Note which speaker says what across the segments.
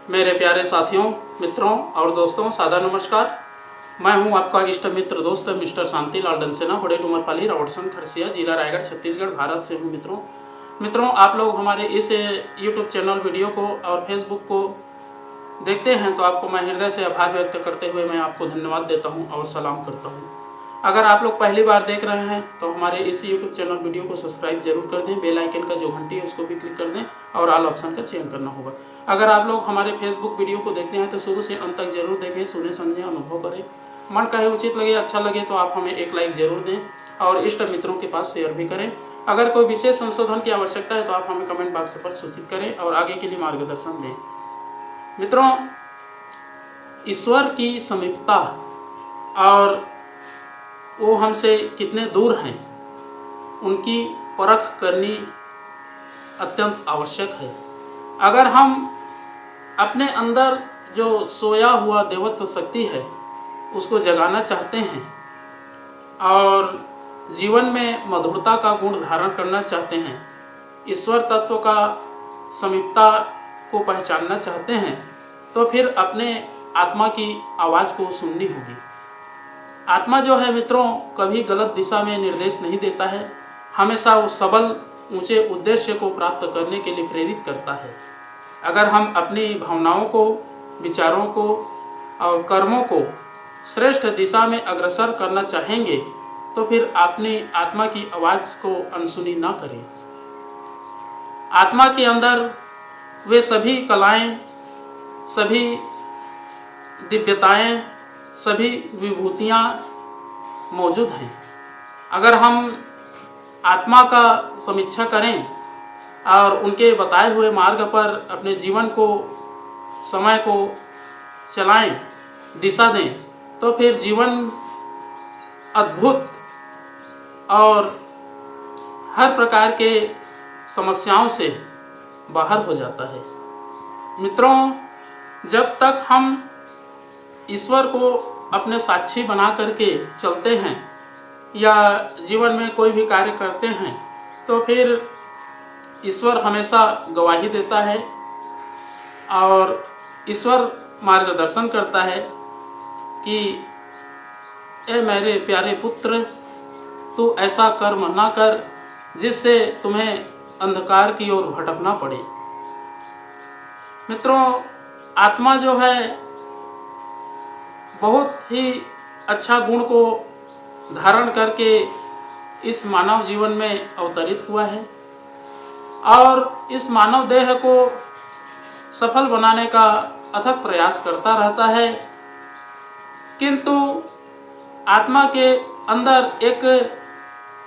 Speaker 1: मेरे प्यारे साथियों, मित्रों और दोस्तों, सादा नमस्कार। मैं हूं आपका इष्ट मित्र दोस्त मिस्टर शांतिलाल डंसेना, बड़े डूमरपाली, रावटसन, खरसिया, जिला रायगढ़, छत्तीसगढ़, भारत से हूं। मित्रों आप लोग हमारे इस यूट्यूब चैनल वीडियो को और फेसबुक को देखते हैं तो आपको मैं हृदय से आभार व्यक्त करते हुए मैं आपको धन्यवाद देता हूं और सलाम करता हूं। अगर आप लोग पहली बार देख रहे हैं तो हमारे इस यूट्यूब चैनल वीडियो को सब्सक्राइब जरूर कर दें, बेल आइकन का जो घंटी है उसको भी क्लिक कर दें और ऑल ऑप्शन का चयन करना होगा। अगर आप लोग हमारे फेसबुक वीडियो को देखते हैं तो शुरू से अंत तक जरूर देखें, सुने, समझें, अनुभव करें। मन कहे, उचित लगे, अच्छा लगे तो आप हमें एक लाइक जरूर दें और इष्ट मित्रों के पास शेयर भी करें। अगर कोई विशेष संशोधन की आवश्यकता है तो आप हमें कमेंट बॉक्स पर सूचित करें और आगे के लिए मार्गदर्शन दें। मित्रों, ईश्वर की समीपता और वो हमसे कितने दूर हैं, उनकी परख करनी अत्यंत आवश्यक है। अगर हम अपने अंदर जो सोया हुआ देवत्व शक्ति है उसको जगाना चाहते हैं और जीवन में मधुरता का गुण धारण करना चाहते हैं, ईश्वर तत्व का समीपता को पहचानना चाहते हैं, तो फिर अपने आत्मा की आवाज़ को सुननी होगी। आत्मा जो है मित्रों, कभी गलत दिशा में निर्देश नहीं देता है, हमेशा वो सबल ऊंचे उद्देश्य को प्राप्त करने के लिए प्रेरित करता है। अगर हम अपनी भावनाओं को, विचारों को और कर्मों को श्रेष्ठ दिशा में अग्रसर करना चाहेंगे तो फिर अपनी आत्मा की आवाज़ को अनसुनी ना करें। आत्मा के अंदर वे सभी कलाएं, सभी दिव्यताएं, सभी विभूतियाँ मौजूद हैं। अगर हम आत्मा का समीक्षा करें और उनके बताए हुए मार्ग पर अपने जीवन को, समय को चलाएं, दिशा दें, तो फिर जीवन अद्भुत और हर प्रकार के समस्याओं से बाहर हो जाता है। मित्रों, जब तक हम ईश्वर को अपने साक्षी बना करके चलते हैं या जीवन में कोई भी कार्य करते हैं तो फिर ईश्वर हमेशा गवाही देता है और ईश्वर मार्गदर्शन करता है कि ए मेरे प्यारे पुत्र, तू ऐसा कर्म ना कर जिससे तुम्हें अंधकार की ओर भटकना पड़े। मित्रों, आत्मा जो है बहुत ही अच्छा गुण को धारण करके इस मानव जीवन में अवतरित हुआ है और इस मानव देह को सफल बनाने का अथक प्रयास करता रहता है। किंतु आत्मा के अंदर एक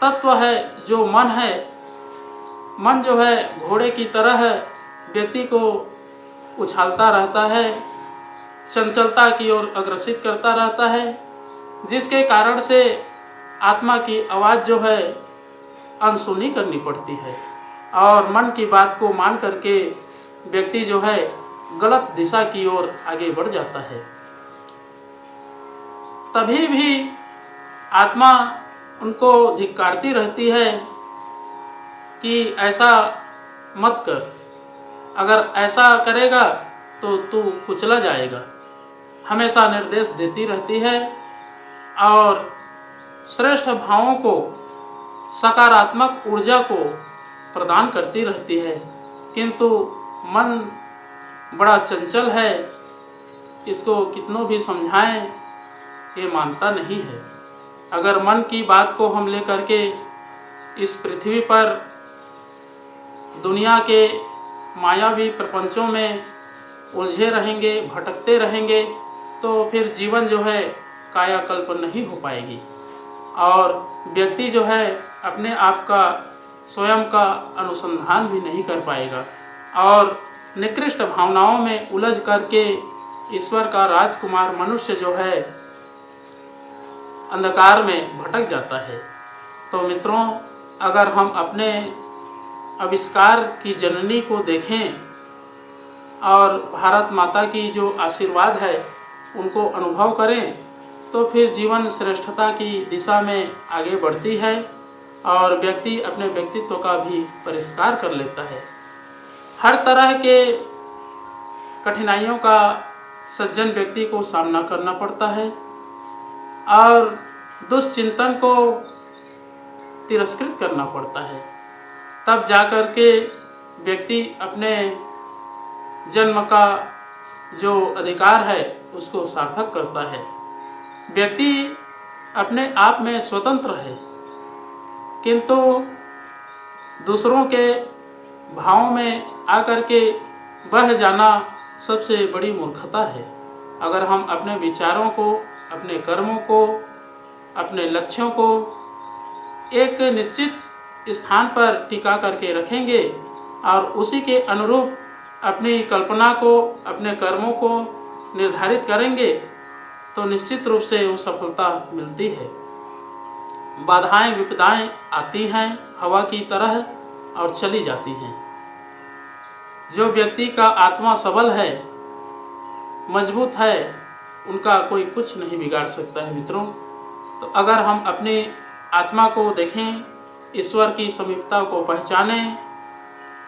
Speaker 1: तत्व है जो मन है। मन जो है घोड़े की तरह व्यक्ति को उछालता रहता है, चंचलता की ओर अग्रसित करता रहता है, जिसके कारण से आत्मा की आवाज़ जो है अनसुनी करनी पड़ती है और मन की बात को मान करके व्यक्ति जो है गलत दिशा की ओर आगे बढ़ जाता है। तभी भी आत्मा उनको धिक्कारती रहती है कि ऐसा मत कर, अगर ऐसा करेगा तो तू कुचला जाएगा। हमेशा निर्देश देती रहती है और श्रेष्ठ भावों को, सकारात्मक ऊर्जा को प्रदान करती रहती है। किंतु मन बड़ा चंचल है, इसको कितनों भी समझाएं ये मानता नहीं है। अगर मन की बात को हम लेकर के इस पृथ्वी पर दुनिया के मायावी प्रपंचों में उलझे रहेंगे, भटकते रहेंगे, तो फिर जीवन जो है कायाकल्प नहीं हो पाएगी और व्यक्ति जो है अपने आप का, स्वयं का अनुसंधान भी नहीं कर पाएगा और निकृष्ट भावनाओं में उलझ करके ईश्वर का राजकुमार मनुष्य जो है अंधकार में भटक जाता है। तो मित्रों, अगर हम अपने आविष्कार की जननी को देखें और भारत माता की जो आशीर्वाद है उनको अनुभव करें तो फिर जीवन श्रेष्ठता की दिशा में आगे बढ़ती है और व्यक्ति अपने व्यक्तित्व का भी परिष्कार कर लेता है। हर तरह के कठिनाइयों का सज्जन व्यक्ति को सामना करना पड़ता है और दुष्चिंतन को तिरस्कृत करना पड़ता है। तब जाकर के व्यक्ति अपने जन्म का जो अधिकार है उसको सार्थक करता है। व्यक्ति अपने आप में स्वतंत्र है, किंतु दूसरों के भावों में आकर के बह जाना सबसे बड़ी मूर्खता है। अगर हम अपने विचारों को, अपने कर्मों को, अपने लक्ष्यों को एक निश्चित स्थान पर टिका करके रखेंगे और उसी के अनुरूप अपनी कल्पना को, अपने कर्मों को निर्धारित करेंगे तो निश्चित रूप से वो सफलता मिलती है। बाधाएं विपदाएं आती हैं हवा की तरह और चली जाती हैं। जो व्यक्ति का आत्मा सबल है, मजबूत है, उनका कोई कुछ नहीं बिगाड़ सकता है मित्रों। तो अगर हम अपनी आत्मा को देखें, ईश्वर की समीपता को पहचानें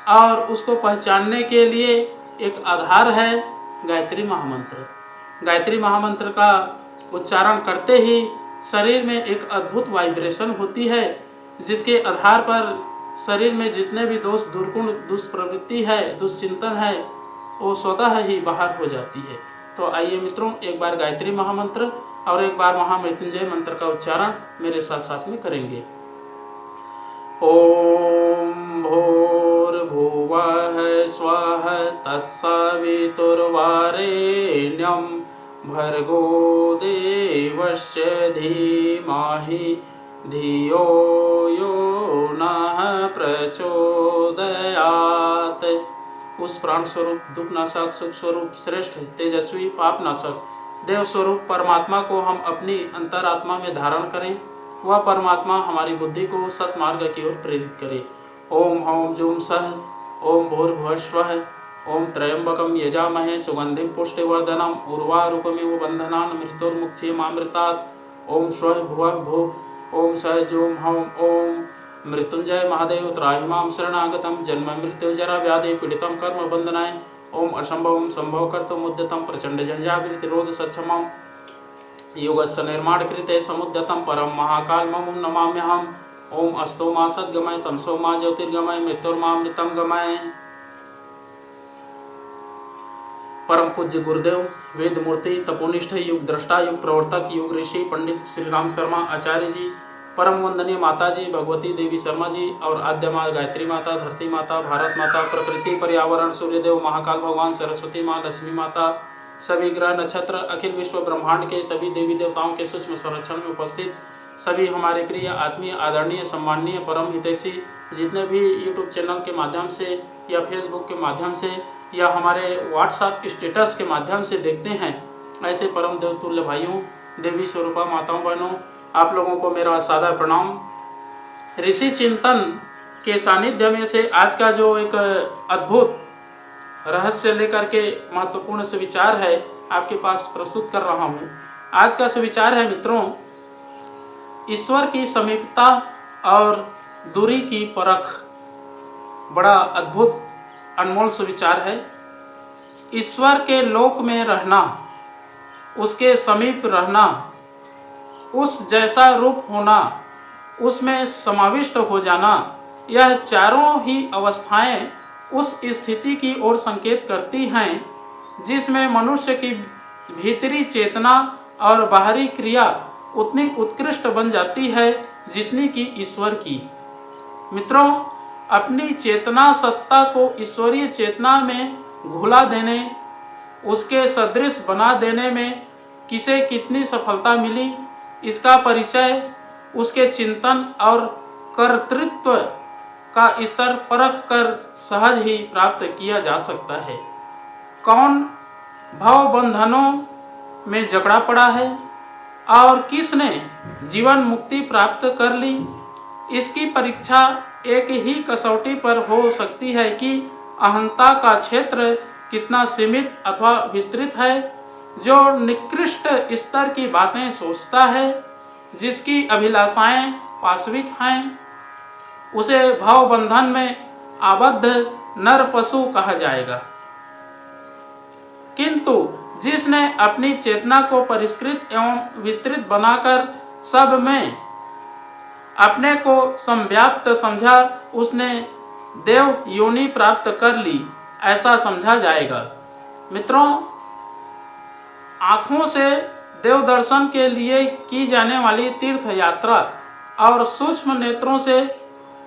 Speaker 1: और उसको पहचानने के लिए एक आधार है गायत्री महामंत्र। गायत्री महामंत्र का उच्चारण करते ही शरीर में एक अद्भुत वाइब्रेशन होती है, जिसके आधार पर शरीर में जितने भी दोष, दुर्गुण, दुष्प्रवृत्ति है, दुष्चिंतन है, वो स्वतः ही बाहर हो जाती है। तो आइए मित्रों, एक बार गायत्री महामंत्र और एक बार महामृत्युंजय मंत्र का उच्चारण मेरे साथ साथ में करेंगे। ओम भूर्भुवः स्वः तत्सवितुर्वरेण्यं भर्गो देवस्य धीमहि धियो यो नः प्रचोदयात्। उस प्राण स्वरूप, दुखनाशक, सुख स्वरूप, श्रेष्ठ, तेजस्वी, पापनाशक देव स्वरूप परमात्मा को हम अपनी अंतरात्मा में धारण करें। वह परमात्मा हमारी बुद्धि को सत्मार्ग की ओर प्रेरित करे। ओम हौम जूम सह, ओम भूर्भुवः स्वः, ओम त्र्यंबकं यजामहे सुगंधिं पुष्टिवर्धनम् उर्वारुकमिव बन्धनान् मृत्युर्मुक्षीयमामृतात्। ओम स्वः भुवः भुव, ओम सह जूम हौम। ओम मृत्युंजय महादेव त्राहिमां शरणागतं जन्म मृत्यु जरा व्याधि पीड़ितं कर्म बंधनाय। ओम असंभवं संभव कर्तुम् उद्यतं प्रचंड जंजाविरोध सक्षमं योगस्य निर्माण कृते समुद्यतं परम महाकालमं नमाम्यहम्। ओम अस्तो मा सद्गमय तमसो मा ज्योतिर्गमय मृत्युर्मामृतं गमय। परम पूज्य गुरुदेव, वेद मूर्ति, तपोनिष्ठ, युग दृष्टा, युग प्रवर्तक, युग ऋषि पंडित श्री राम शर्मा आचार्य जी, परम वंदनीय माता जी भगवती देवी शर्मा जी और आद्य माँ गायत्री माता, धरती माता, भारत माता, प्रकृति, पर्यावरण, सूर्यदेव, महाकाल भगवान, सरस्वती माँ, लक्ष्मी माता, सभी ग्रह नक्षत्र, अखिल विश्व ब्रह्मांड के सभी देवी देवताओं के सूक्ष्म संरक्षण में उपस्थित सभी हमारे प्रिय, आत्मीय, आदरणीय, सम्माननीय, परम हितैषी जितने भी यूट्यूब चैनल के माध्यम से या फेसबुक के माध्यम से या हमारे व्हाट्सएप स्टेटस के माध्यम से देखते हैं, ऐसे परम देवतुल्य भाइयों, देवी स्वरूपा माताओं, बहनों, आप लोगों को मेरा सादर प्रणाम। ऋषि चिंतन के सानिध्य में से आज का जो एक अद्भुत रहस्य लेकर के महत्वपूर्ण सुविचार है आपके पास प्रस्तुत कर रहा हूँ। आज का सुविचार है मित्रों, ईश्वर की समीपता और दूरी की परख। बड़ा अद्भुत अनमोल सुविचार है। ईश्वर के लोक में रहना, उसके समीप रहना, उस जैसा रूप होना, उसमें समाविष्ट हो जाना, यह चारों ही अवस्थाएं उस स्थिति की ओर संकेत करती हैं जिसमें मनुष्य की भीतरी चेतना और बाहरी क्रिया उतनी उत्कृष्ट बन जाती है जितनी कि ईश्वर की। मित्रों, अपनी चेतना सत्ता को ईश्वरीय चेतना में घुला देने, उसके सदृश बना देने में किसे कितनी सफलता मिली, इसका परिचय उसके चिंतन और कर्तृत्व का स्तर परख कर सहज ही प्राप्त किया जा सकता है। कौन भव बंधनों में जकड़ा पड़ा है और किसने जीवन मुक्ति प्राप्त कर ली, इसकी परीक्षा एक ही कसौटी पर हो सकती है कि अहंता का क्षेत्र कितना सीमित अथवा विस्तृत है। जो निकृष्ट स्तर की बातें सोचता है, जिसकी अभिलाषाएं पाशविक हैं, उसे भाव बंधन में आबद्ध नर पशु कहा जाएगा। किंतु जिसने अपनी चेतना को परिष्कृत एवं विस्तृत बनाकर सब में अपने को संव्याप्त समझा, उसने देव योनि प्राप्त कर ली, ऐसा समझा जाएगा। मित्रों, आँखों से देव दर्शन के लिए की जाने वाली तीर्थ यात्रा और सूक्ष्म नेत्रों से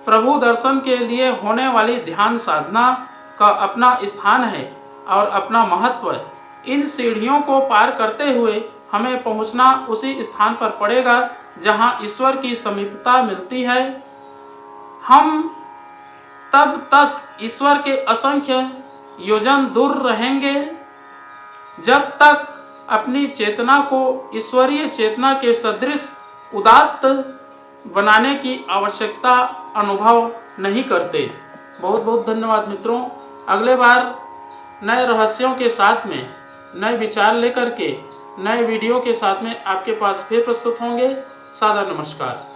Speaker 1: प्रभु दर्शन के लिए होने वाली ध्यान साधना का अपना स्थान है और अपना महत्व। इन सीढ़ियों को पार करते हुए हमें पहुंचना उसी स्थान पर पड़ेगा जहां ईश्वर की समीपता मिलती है। हम तब तक ईश्वर के असंख्य योजन दूर रहेंगे जब तक अपनी चेतना को ईश्वरीय चेतना के सदृश उदात्त बनाने की आवश्यकता अनुभव नहीं करते। बहुत बहुत धन्यवाद मित्रों। अगले बार नए रहस्यों के साथ में, नए विचार लेकर के, नए वीडियो के साथ में आपके पास फिर प्रस्तुत होंगे। सादर नमस्कार।